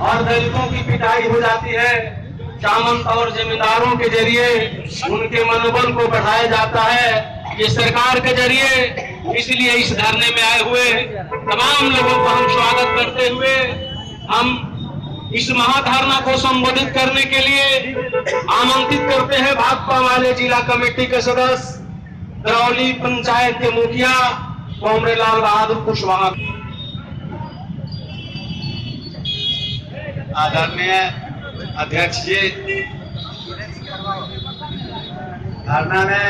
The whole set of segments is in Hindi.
और दलितों की पिटाई हो जाती है। सामंत और जमींदारों के जरिए उनके मनोबल को बढ़ाया जाता है, ये सरकार के जरिए। इसलिए इस धरने में आए हुए तमाम लोगों को हम स्वागत करते हुए हम इस महाधरना को संबोधित करने के लिए आमंत्रित करते हैं भाकपा माले जिला कमेटी के सदस्य, दरौली पंचायत के मुखिया कॉमरेड लाल बहादुर कुशवाहा। आदरणीय अध्यक्ष जी, धरना में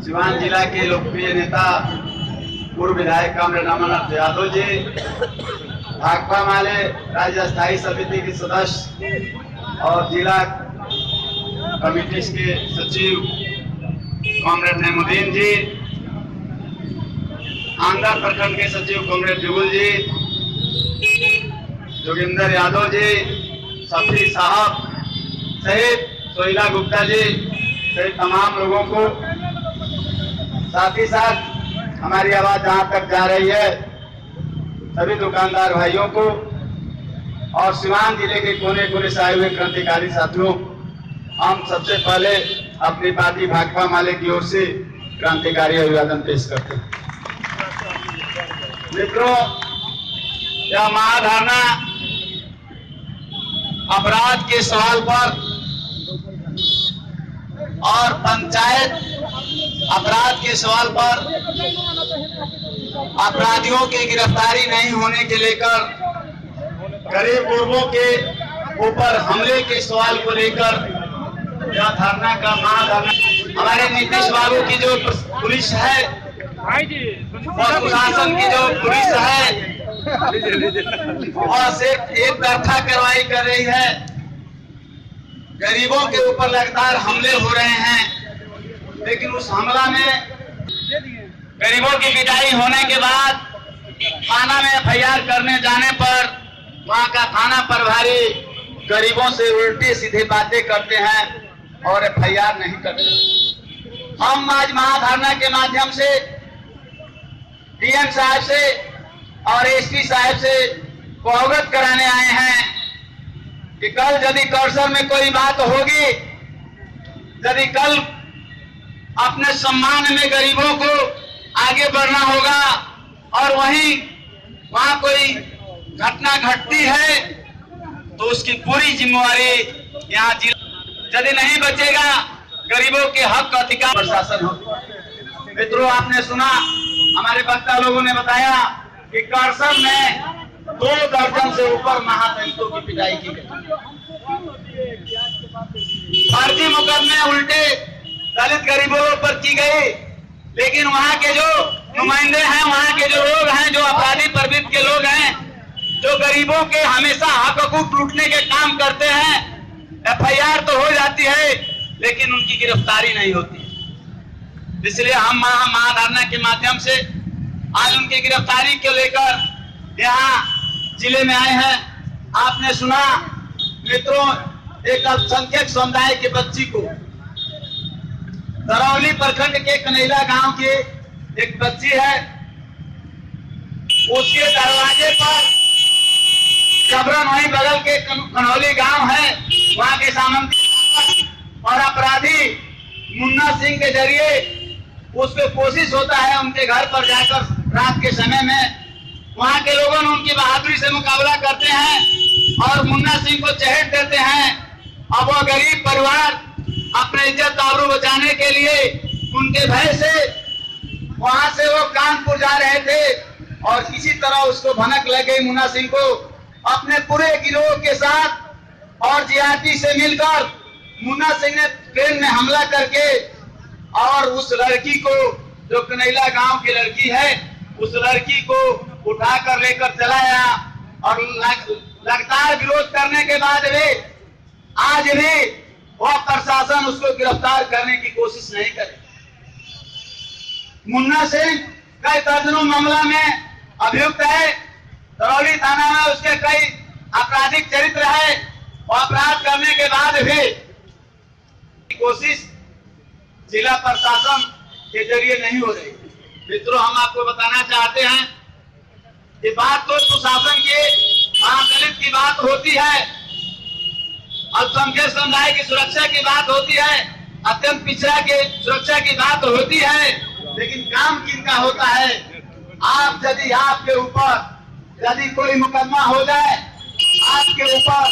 सिवान जिला के लोकप्रिय नेता पूर्व विधायक कॉमरेड अमरनाथ यादव जी, भाकपा माले राज्य स्थायी समिति के सदस्य और जिला कमेटी के सचिव कॉमरेड नईमुद्दीन जी, आंध्र प्रखंड के सचिव कॉमरेड जुगुल जी, जोगिंदर यादव जी, सफी साहब सहित सोहिला गुप्ता जी सहित तमाम लोगों को, साथ ही साथ हमारी आवाज जहां तक जा रही है सभी दुकानदार भाइयों को और सिवान जिले के कोने कोने से आए हुए क्रांतिकारी साथियों, हम सबसे पहले अपनी पार्टी भाकपा माले की ओर से क्रांतिकारी अभिवादन पेश करते हैं। मित्रों, यह महाधरना अपराध के सवाल पर और पंचायत अपराध के सवाल पर अपराधियों की गिरफ्तारी नहीं होने के लेकर, गरीब गुरबों के ऊपर हमले के सवाल को लेकर यह धरना का महाधरना। हमारे नीतीश बाबू की जो पुलिस है और प्रशासन की जो पुलिस है और सिर्फ एक तरफा कार्रवाई कर रही है। गरीबों के ऊपर लगातार हमले हो रहे हैं, लेकिन उस हमला में गरीबों की पिटाई होने के बाद थाना में एफआईआर करने जाने पर वहां का थाना प्रभारी गरीबों से उल्टी सीधी बातें करते हैं और एफआईआर नहीं करते। हम आज महाधरना के माध्यम से डीएम साहब से और एसपी साहब से अवगत कराने आए हैं कि कल यदि कर्सर में कोई बात होगी, यदि कल अपने सम्मान में गरीबों को आगे बढ़ना होगा और वहीं वहां कोई घटना घटती है तो उसकी पूरी जिम्मेवारी यहाँ जिला, यदि नहीं बचेगा गरीबों के हक अधिकार प्रशासन हो। मित्रों, आपने सुना, हमारे वक्ता लोगों ने बताया कि कर्सर में 2 दर्जन से ऊपर महादलितों की पिटाई की गई। फर्जी मुकदमे उल्टे दलित गरीबों पर की गई, लेकिन वहां के जो नुमाइंदे हैं, वहां के जो लोग हैं, जो अपराधी प्रवृत्ति के लोग हैं, जो गरीबों के हमेशा हक हकूक लूटने के काम करते हैं, एफआईआर तो हो जाती है लेकिन उनकी गिरफ्तारी नहीं होती। इसलिए हम महाधरना के माध्यम से आज उनकी गिरफ्तारी को लेकर यहाँ जिले में आए हैं। आपने सुना मित्रों, एक अल्पसंख्यक समुदाय के बच्ची को दरौली प्रखंड के कनैला गांव की एक बच्ची है, उसके दरवाजे पर जबरन वहीं बगल के कनौली गांव है, वहां के सामंत और अपराधी मुन्ना सिंह के जरिए उसको कोशिश होता है उनके घर पर जाकर रात के समय में, वहां के लोगों ने उनकी बहादुरी से मुकाबला करते हैं और मुन्ना सिंह को चहेट देते हैं। अब वो गरीब परिवार अपने इज्जत आबरू बचाने के लिए उनके भय से वहां से वो कानपुर जा रहे थे और किसी तरह उसको भनक लग गई। मुन्ना सिंह को अपने पूरे गिरोह के साथ और जीआरपी से मिलकर मुन्ना सिंह ने ट्रेन में हमला करके और उस लड़की को, जो कनैला गांव की लड़की है, उस लड़की को उठाकर लेकर चला आया और लगातार विरोध करने के बाद भी आज भी वह प्रशासन उसको गिरफ्तार करने की कोशिश नहीं करे। मुन्ना सिंह कई दर्जनों मामला में अभियुक्त है, दरौली थाना में उसके कई आपराधिक चरित्र है और अपराध करने के बाद भी कोशिश जिला प्रशासन के जरिए नहीं हो रही। मित्रों, हम आपको बताना चाहते हैं कि बात तो सुशासन की, बात होती है, अल्पसंख्यक समुदाय की सुरक्षा की बात होती है, अत्यंत पिछड़ा के सुरक्षा की बात होती है, लेकिन काम किनका होता है? आप यदि आपके ऊपर यदि कोई मुकदमा हो जाए, आपके ऊपर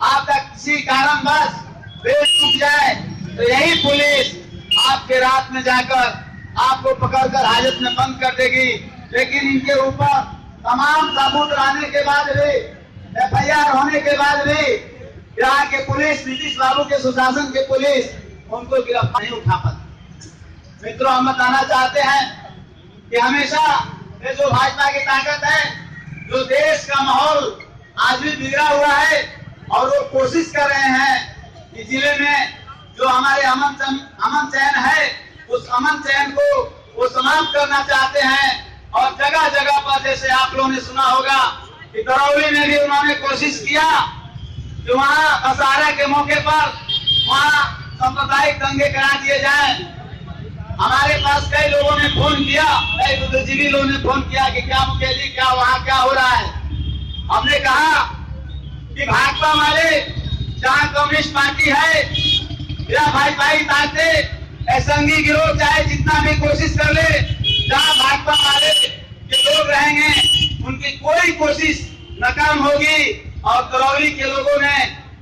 आपका किसी कारणवश बेल टूट जाए, तो यही पुलिस आपके रात में जाकर आपको पकड़कर हाजत में बंद कर देगी। लेकिन इनके ऊपर तमाम सबूत रहने के बाद भी, FIR होने के बाद भी यहाँ के पुलिस, नीतीश बाबू के सुशासन के पुलिस उनको गिरफ्तार नहीं उठा पाती। मित्रों, हम बताना चाहते हैं कि हमेशा ये जो भाजपा की ताकत है, जो देश का माहौल आज भी बिगड़ा हुआ है, और वो कोशिश कर रहे हैं कि जिले में जो हमारे अमन चैन है, उस अमन चैन को वो समाप्त करना चाहते हैं। और जगह जगह पर, जैसे आप लोगों ने सुना होगा कि दरौली में भी उन्होंने कोशिश किया कि वहाँ दशहरा के मौके पर वहाँ सांप्रदायिक दंगे करा दिए जाए। हमारे पास कई लोगों ने फोन किया, कई बुद्धिजीवी लोगों ने फोन किया कि क्या मुखिया जी, क्या वहाँ क्या हो रहा है। हमने कहा कि भाजपा वाले, जहाँ कम्युनिस्ट पार्टी है या भाई ताकते संघी गिरोह चाहे जितना भी कोशिश कर ले, जहाँ भाजपा वाले के लोग रहेंगे उनकी कोई कोशिश नाकाम होगी। और करौली के लोगों ने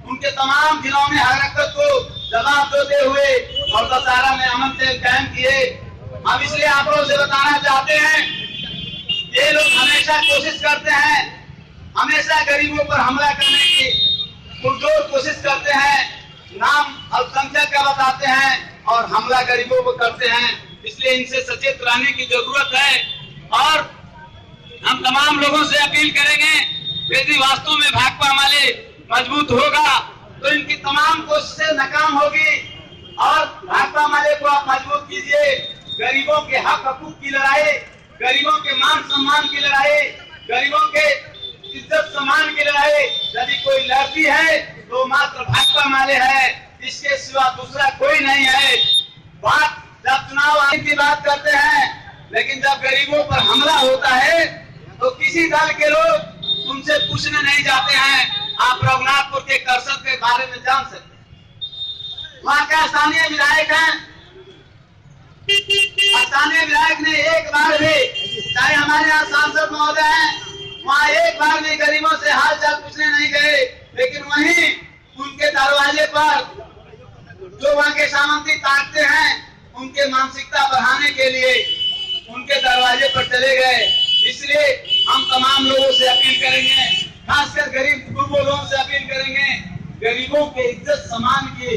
उनके तमाम जिलों में हरकत को जवाब देते हुए और दशहरा में अमन से कायम किए। हम इसलिए आप लोगों से बताना चाहते हैं, ये लोग हमेशा कोशिश करते हैं, हमेशा गरीबों पर हमला करने की पुरजोर कोशिश करते हैं, नाम अल्पसंख्यक का बताते हैं और हमला गरीबों को करते हैं। इसलिए इनसे सचेत रहने की जरूरत है। और हम तमाम लोगों से अपील करेंगे, यदि वास्तव में भाकपा वाले मजबूत होगा तो इनकी तमाम कोशिशें नाकाम होगी। और भाकपा वाले को आप मजबूत कीजिए। गरीबों के हक हकूक की लड़ाई, गरीबों के मान सम्मान की लड़ाई, गरीबों के इज्जत सम्मान की लड़ाई यदि कोई लड़ती है तो मात्र भाकपा वाले है, इसके सिवा दूसरा कोई नहीं है। बात जब चुनाव आने की बात करते हैं, लेकिन जब गरीबों पर हमला होता है तो किसी दल के लोग उनसे पूछने नहीं जाते हैं। आप रघुनाथपुर के करसद के बारे में जान सकते हैं। वहाँ का स्थानीय विधायक है, स्थानीय विधायक ने एक बार भी, चाहे हमारे यहाँ सांसद महोदय हैं, वहाँ एक बार भी गरीबों से हाल चाल पूछने नहीं गए। लेकिन वहीं उनके दरवाजे पर जो वहाँ के सामंती ताकते हैं, उनके मानसिकता बढ़ाने के लिए उनके दरवाजे पर चले गए। इसलिए हम तमाम लोगों से अपील करेंगे, खासकर गरीब लोगों से अपील करेंगे, गरीबों के इज्जत सम्मान की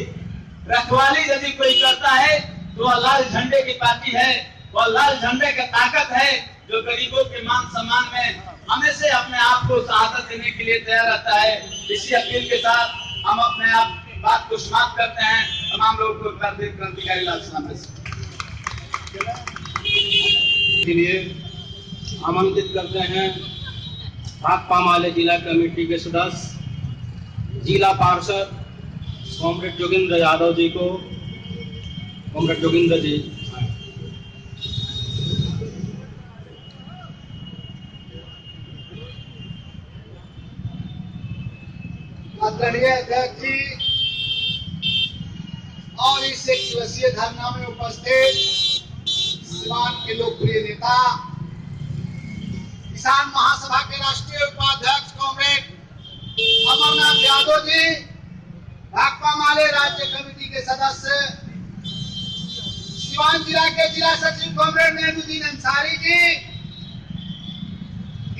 रखवाली यदि कोई करता है तो वह लाल झंडे की पार्टी है, वह लाल झंडे का ताकत है जो गरीबों के मान सम्मान में हमेशा अपने आप को शहादत देने के लिए तैयार रहता है। इसी अपील के साथ हम अपने आप बात को समाप्त करते हैं। तमाम लोगों को क्रांतिकारी लाल सलाम के लिए आमंत्रित करते हैं भाकपा माले जिला कमेटी के सदस्य, जिला पार्षद कॉमरेड जोगिंद्र यादव जी को। कॉमरेड जोगिंद्र जी। आदरणीय अध्यक्ष जी और इस एक दिवसीय धरना में उपस्थित सिवान के लोकप्रिय नेता, किसान महासभा के राष्ट्रीय उपाध्यक्ष कॉमरेड अमरनाथ यादव जी, भाकपा माले राज्य कमेटी के सदस्य, सिवान जिला के जिला सचिव कॉमरेड मेहनुद्दीन अंसारी जी,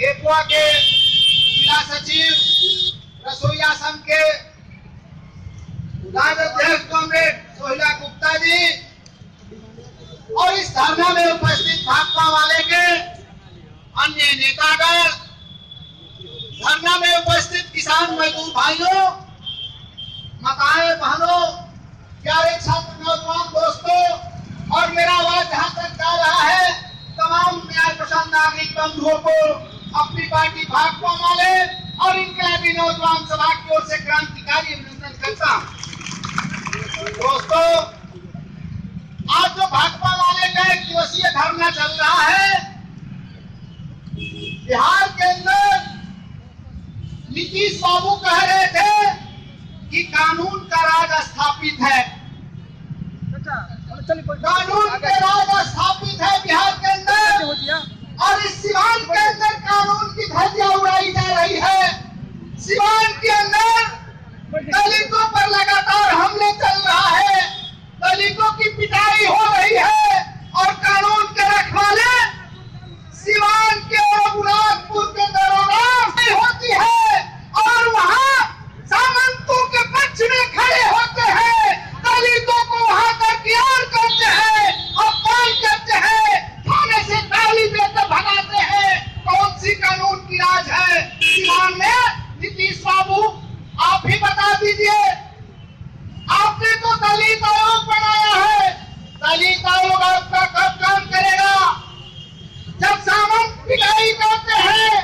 एपुआ के जिला सचिव रसोईया संघ के राज्य अध्यक्ष कॉमरेड सोहिला गुप्ता जी और इस धरना में उपस्थित भाकपा वाले के अन्य नेतागण, धरना में उपस्थित किसान मजदूर भाइयों, माताएं बहनों, प्यारे छात्र नौजवान दोस्तों, और मेरा आवाज जहां तक जा रहा है तमाम न्याय पसंद नागरिक बंधुओं को अपनी पार्टी भाकपा वाले और इनकलाबी नौजवान सभा की ओर से क्रांतिकारी अभिनंदन करता हूं। दोस्तों, आज जो भाकपा वाले का एक दिवसीय धरना चल रहा है, बिहार के अंदर नीतीश बाबू कह रहे थे कि कानून का राज स्थापित है, कानून के राज स्थापित है बिहार के अंदर, और इस सिवान के अंदर कानून की धज्जियां उड़ाई जा रही है। सिवान के अंदर दलितों पर लगातार हमले चल रहा है, दलितों की पिटाई हो रही है, और कानून के रखवाले सिवान के और मुरादपुर के दरोगा होती है, और वहाँ सामंतों के पक्ष में खड़े होते हैं, दलितों को वहाँ दरकिनार करते हैं, अपमान करते हैं, थाने से गाली देकर भगाते हैं। कौन सी कानून की राज है सिवान में? नीतीश बाबू आप ही बता दीजिए। आपने तो दलित आयोग बनाया है, दलित आयोग आपका कब काम करेगा? जब सामंत पिटाई करते हैं,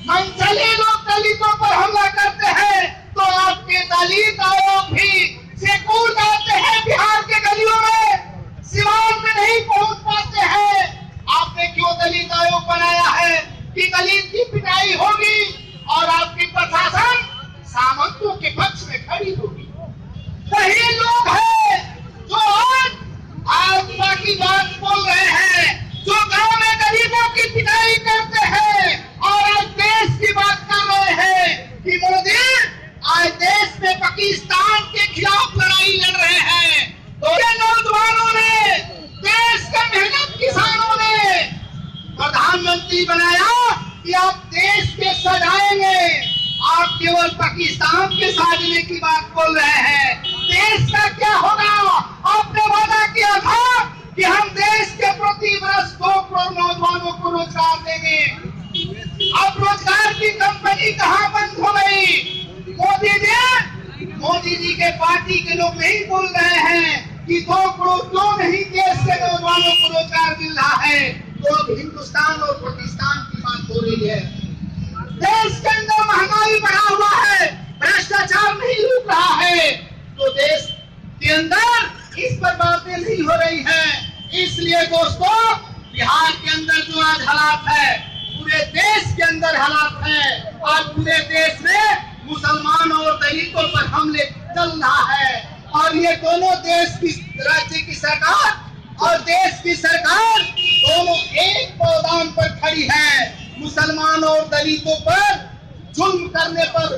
मनचले लोग दलितों पर हमला करते हैं, तो आपके दलित आयोग भी कूद जाते हैं बिहार के गलियों में, सिवान में नहीं पहुंच पाते हैं। आपने क्यों दलित आयोग बनाया है कि दलित की पिटाई होगी और आपकी प्रशासन सामंतों के पक्ष में खड़ी होगी? वही लोग हैं जो आज भाजपा की बात बोल रहे हैं, जो गांव में गरीबों की पिटाई करते हैं, और आज देश की बात कर रहे हैं कि मोदी आज देश में पाकिस्तान के खिलाफ लड़ाई लड़ रहे हैं। तो ये नौजवानों ने, देश के मेहनत किसानों ने प्रधानमंत्री बनाया कि आप देश के सजाएंगे, आप केवल पाकिस्तान के साजने की बात बोल रहे हैं। देश का क्या होगा? आपने वादा किया था कि हम देश के प्रति वर्ष 2 करोड़ नौजवानों को रोजगार देंगे। अब रोजगार की कंपनी कहाँ बंद हो गई? मोदी जी के पार्टी के लोग नहीं बोल रहे हैं कि 2 करोड़ क्यों नहीं देश के नौजवानों को रोजगार मिल रहा है, तो अब हिंदुस्तान और पाकिस्तान की बात हो रही है। देश के अंदर महंगाई बढ़ा हुआ है, भ्रष्टाचार नहीं रुक रहा है, तो देश के अंदर इस पर बातें नहीं हो रही है। इसलिए दोस्तों, बिहार के अंदर जो आज हालात है, पूरे देश के अंदर हालात है। आज पूरे देश में मुसलमान और दलितों पर हमले चल रहा है, और ये दोनों देश की, राज्य की सरकार और देश की सरकार दोनों एक पौधान पर खड़ी है। मुसलमान और दलितों पर जुल्म करने पर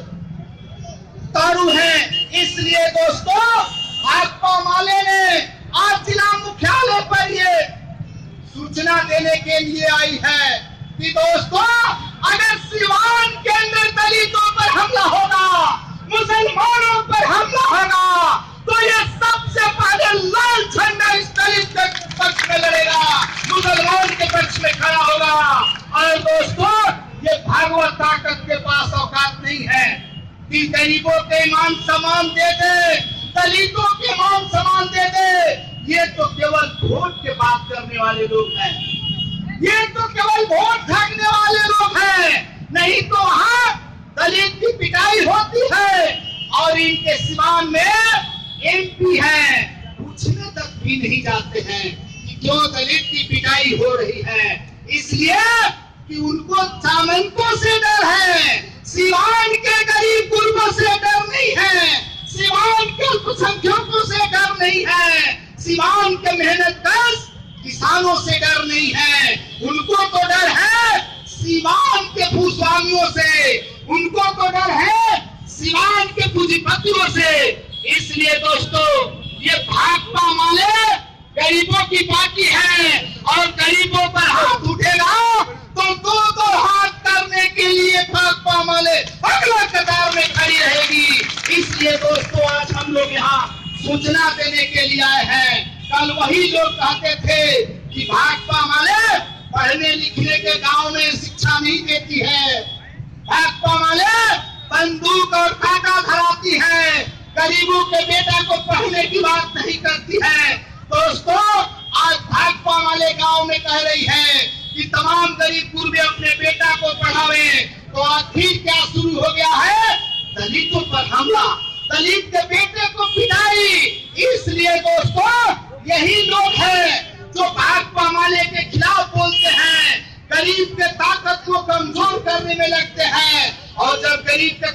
तारू है। इसलिए दोस्तों, भाकपा माले ने आज जिला मुख्यालय पर ये सूचना देने के लिए आई है कि दोस्तों, अगर सिवान के अंदर दलितों पर हमला होगा, मुसलमानों पर हमला होगा, तो ये सबसे पहले लाल झंडा इस दलित के पक्ष में लड़ेगा, मुसलमान के पक्ष में खड़ा होगा। और दोस्तों, ये भागवत ताकत के पास औकात नहीं है कि गरीबों के मान सम्मान दे दे, दलितों के मान सम्मान दे दे। ये तो केवल वोट के बात करने वाले लोग हैं, ये तो केवल वोट ठगने वाले लोग हैं, नहीं तो वहाँ दलित की पिटाई होती है। और इनके सिवान में MP हैं, पूछने तक भी नहीं जाते हैं कि क्यों दलित की पिटाई हो रही है। इसलिए कि उनको सामंतों से डर है, सिवान के गरीब गुरबों से डर नहीं है, सिवान के अल्पसंख्यकों से डर नहीं है, सिवान के मेहनतकश किसानों से डर नहीं है। उनको तो डर है सिवान के भूस्वामियों से, उनको तो डर है सिवान के पूंजीपतियों से। इसलिए दोस्तों, ये भाकपा माले गरीबों की पार्टी है, और गरीबों पर हाथ उठेगा तो 2-2 हाथ करने के लिए भाकपा माले अगला कतार में खड़ी रहेगी। इसलिए दोस्तों, आज हम लोग यहाँ सूचना देने के लिए आए हैं। कल वही लोग कहते थे कि भाकपा माले पढ़ने लिखने के गांव में शिक्षा नहीं देती है, भाकपा माले बंदूक और कांटा धराती है, गरीबों के बेटा को पढ़ने की बात नहीं करती है। दोस्तों, आज भाकपा वाले गांव में कह रही है कि तमाम गरीब गुरबे अपने बेटा को पढ़ावे, तो आखिर क्या शुरू हो गया है? दलितों पर हमला, दलित के बेटे को पिटाई। इसलिए दोस्तों, यही लोग हैं जो भाकपा माले के खिलाफ बोलते हैं, गरीब के ताकत को कमजोर करने में लगते हैं, और जब गरीब के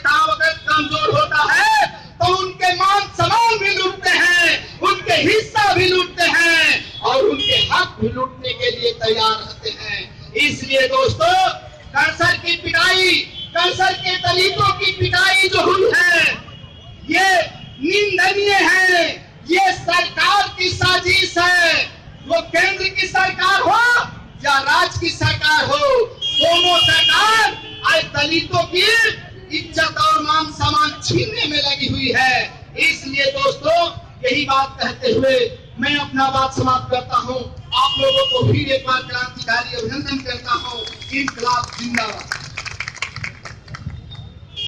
इसलिए दोस्तों कैंसर की पिटाई, कैंसर के दलितों की पिटाई जो हुई है ये निंदनीय है। ये सरकार की साजिश है। वो केंद्र की सरकार हो या राज्य की सरकार हो, दोनों सरकार आज दलितों की इज्जत और मान सम्मान छीनने में लगी हुई है। इसलिए दोस्तों यही बात कहते हुए मैं अपना बात समाप्त करता हूं। आप लोगों को फिर एक बार क्रांतिकारी अभिनंदन करता हूं। इनकलाब जिंदाबाद।